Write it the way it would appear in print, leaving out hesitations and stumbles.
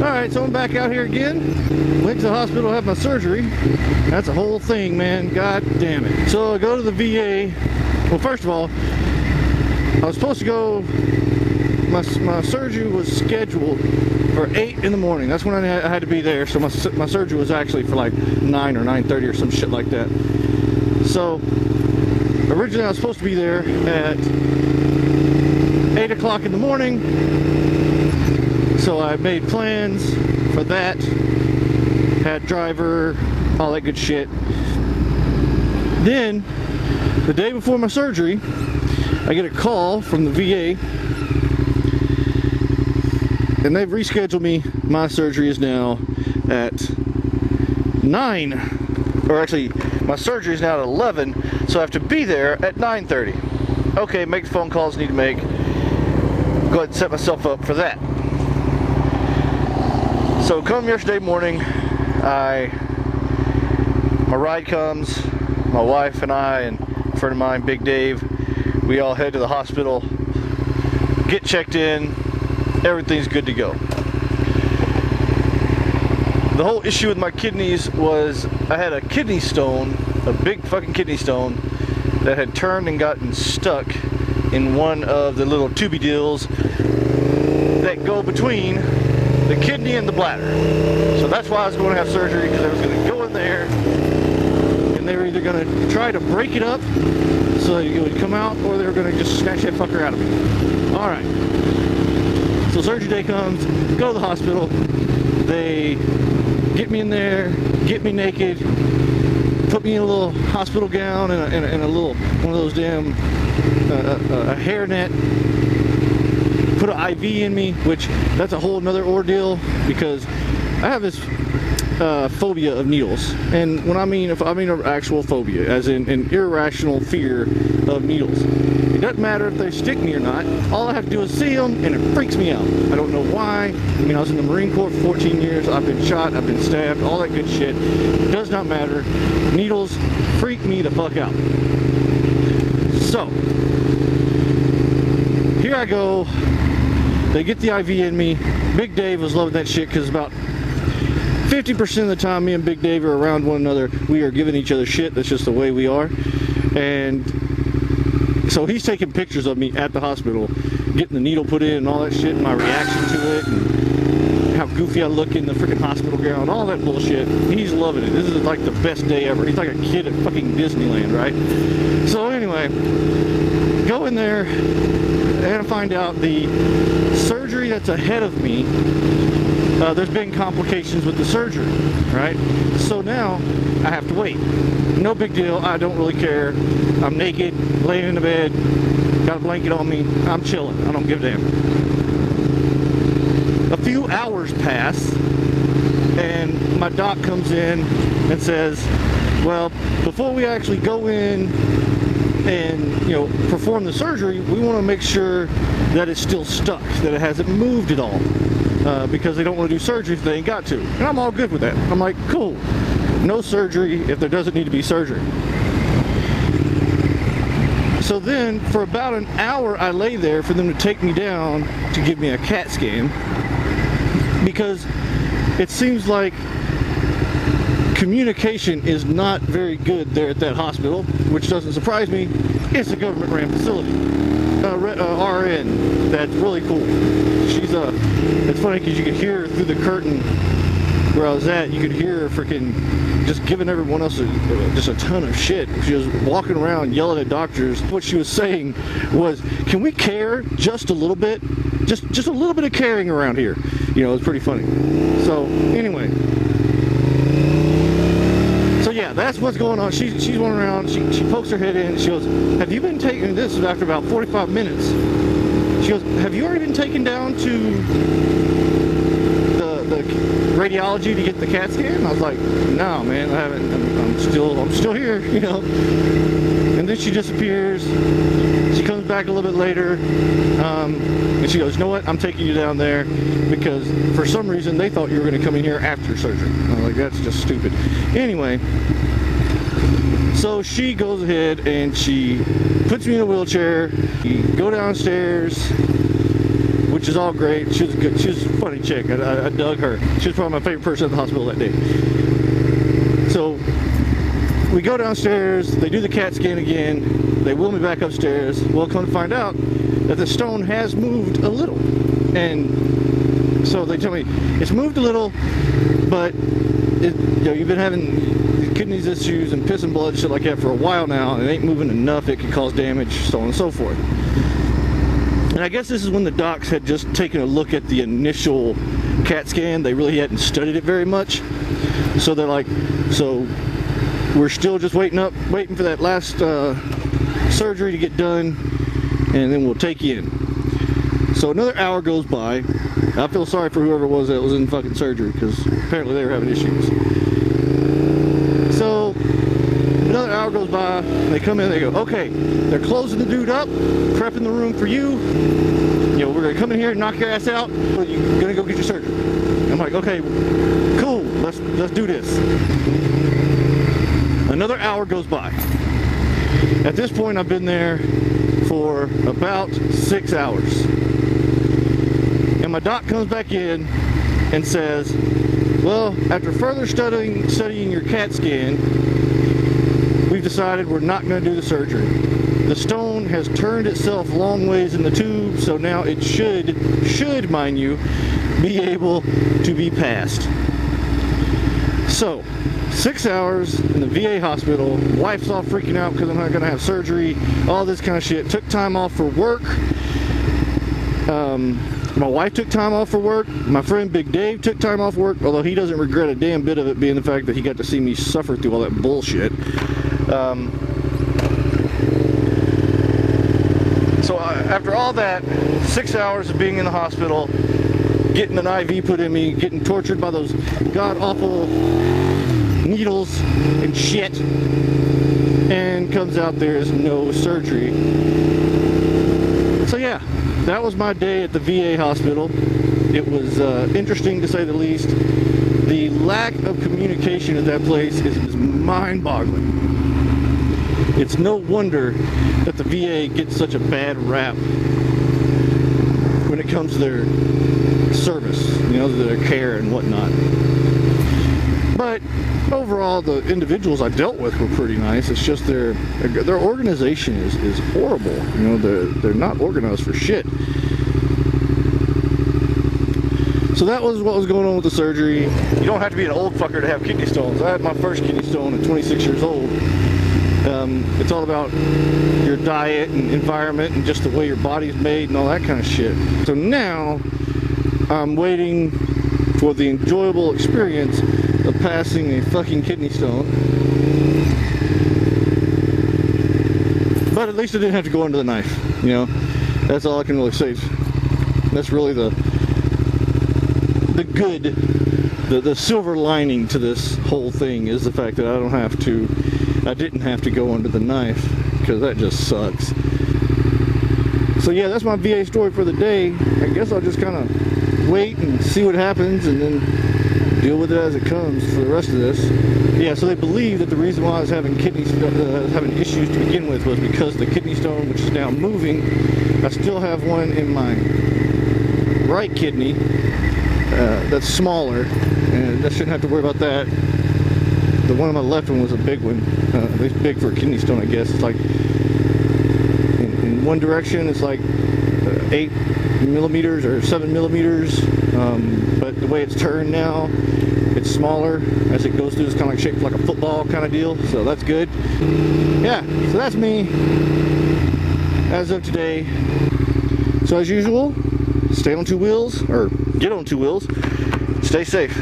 Alright, so I'm back out here again. Went to the hospital to have my surgery. That's a whole thing, man. God damn it. So I go to the VA. Well, first of all, I was supposed to go, my surgery was scheduled for 8 in the morning. That's when I had to be there. So my surgery was actually for like 9 or 9:30 or some shit like that. So originally I was supposed to be there at 8 o'clock in the morning. So I made plans for that. Had driver, all that good shit. Then, the day before my surgery, I get a call from the VA, and they've rescheduled me. My surgery is now at 9, or actually my surgery is now at 11, so I have to be there at 9:30. Okay, make the phone calls I need to make. Go ahead and set myself up for that. So come yesterday morning, my ride comes, my wife and I and a friend of mine, Big Dave, we all head to the hospital, get checked in, everything's good to go. The whole issue with my kidneys was I had a kidney stone, a big fucking kidney stone that had turned and gotten stuck in one of the little tubey deals that go between the kidney and the bladder. So that's why I was going to have surgery, because I was going to go in there and they were either going to try to break it up so that it would come out, or they were going to just snatch that fucker out of me. Alright. So surgery day comes, go to the hospital, they get me in there, get me naked, put me in a little hospital gown and a little, one of those damn, a hairnet, put an IV in me, which that's a whole nother ordeal, because I have this phobia of needles. And when I mean an actual phobia, as in an irrational fear of needles. It doesn't matter if they stick me or not. All I have to do is see them and it freaks me out. I don't know why. I mean, I was in the Marine Corps for 14 years. I've been shot, I've been stabbed, all that good shit. It does not matter. Needles freak me the fuck out. So here I go. They get the IV in me. Big Dave was loving that shit, because about 50% of the time me and Big Dave are around one another, we are giving each other shit. That's just the way we are. And so he's taking pictures of me at the hospital, getting the needle put in and all that shit, my reaction to it, and how goofy I look in the freaking hospital gown, all that bullshit. He's loving it. This is like the best day ever. He's like a kid at fucking Disneyland, right? So anyway, go in there and I find out the surgery that's ahead of me, there's been complications with the surgery, right? So now I have to wait. No big deal. I don't really care. I'm naked, laying in the bed, got a blanket on me. I'm chilling. I don't give a damn. A few hours pass, and my doc comes in and says, well, before we actually go in and, you know, perform the surgery, we want to make sure that it's still stuck, that it hasn't moved at all, because they don't want to do surgery if they ain't got to. And I'm all good with that. I'm like, cool, no surgery if there doesn't need to be surgery. So then for about an hour I lay there for them to take me down to give me a CAT scan, because it seems like communication is not very good there at that hospital, which doesn't surprise me. It's a government-ran facility. RN, that's really cool. She's it's funny because you could hear her through the curtain where I was at. You could hear her freaking just giving everyone else just a ton of shit. She was walking around yelling at doctors. What she was saying was, can we care just a little bit? Just a little bit of caring around here. You know, it's pretty funny. So anyway, so yeah, that's what's going on. She's going around, she pokes her head in, she goes, have you been taken, this is after about 45 minutes, she goes, have you already been taken down to the radiology to get the CAT scan? And I was like, no man, I haven't, I'm still here, you know. And then she disappears. She comes back a little bit later, and she goes, you know what, I'm taking you down there, because for some reason they thought you were going to come in here after surgery. I was like, that's just stupid. Anyway, so she goes ahead and she puts me in a wheelchair. We go downstairs, which is all great. She was good. She was a funny chick. I dug her. She was probably my favorite person at the hospital that day. So we go downstairs. They do the CAT scan again. They wheel me back upstairs. Well, come to find out that the stone has moved a little, and so they tell me it's moved a little, but you've been having kidneys issues and piss and blood, shit like that for a while now, and it ain't moving enough. It could cause damage, so on and so forth. And I guess this is when the docs had just taken a look at the initial CAT scan. They really hadn't studied it very much, so they're like, so we're still just waiting for that last surgery to get done, and then we'll take you in. So another hour goes by. I feel sorry for whoever it was that was in fucking surgery, because apparently they were having issues. So another hour goes by, and they come in, they go, okay, they're closing the dude up, prepping the room for you. You know, we're gonna come in here and knock your ass out, but you're gonna go get your surgery. I'm like, okay, cool, let's do this. Another hour goes by. At this point, I've been there for about 6 hours. And my doc comes back in and says, well, after further studying your CAT scan, we've decided we're not going to do the surgery. The stone has turned itself long ways in the tube, so now it should, mind you, be able to be passed. So, 6 hours in the VA hospital, wife's all freaking out because I'm not going to have surgery, all this kind of shit. Took time off for work. My wife took time off for work. My friend Big Dave took time off work, although he doesn't regret a damn bit of it, being the fact that he got to see me suffer through all that bullshit. So after all that, 6 hours of being in the hospital, getting an IV put in me, getting tortured by those god-awful needles and shit, and comes out there's no surgery. So yeah, that was my day at the VA hospital. It was interesting to say the least. The lack of communication at that place is mind-boggling. It's no wonder that the VA gets such a bad rap when it comes to their service, you know, their care and whatnot. But overall, the individuals I dealt with were pretty nice. It's just their organization is horrible. You know, they're not organized for shit. So that was what was going on with the surgery. You don't have to be an old fucker to have kidney stones. I had my first kidney stone at 26 years old. It's all about your diet and environment and just the way your body's made and all that kind of shit. So now I'm waiting for the enjoyable experience of passing a fucking kidney stone. But at least I didn't have to go under the knife, you know. That's all I can really say. That's really the good, the silver lining to this whole thing is the fact that I didn't have to go under the knife, because that just sucks. So yeah, that's my VA story for the day. I guess I'll just kind of wait and see what happens, and then deal with it as it comes for the rest of this. Yeah, so they believe that the reason why I was having having issues to begin with was because the kidney stone, which is now moving, I still have one in my right kidney that's smaller, and I shouldn't have to worry about that. The one on my left one was a big one, at least big for a kidney stone, I guess. It's like, in one direction it's like 8 millimeters or 7 millimeters, but the way it's turned now, it's smaller as it goes through. It's kind of like shaped like a football kind of deal, so that's good. Yeah, so that's me as of today. So as usual, stay on two wheels, or get on two wheels, stay safe.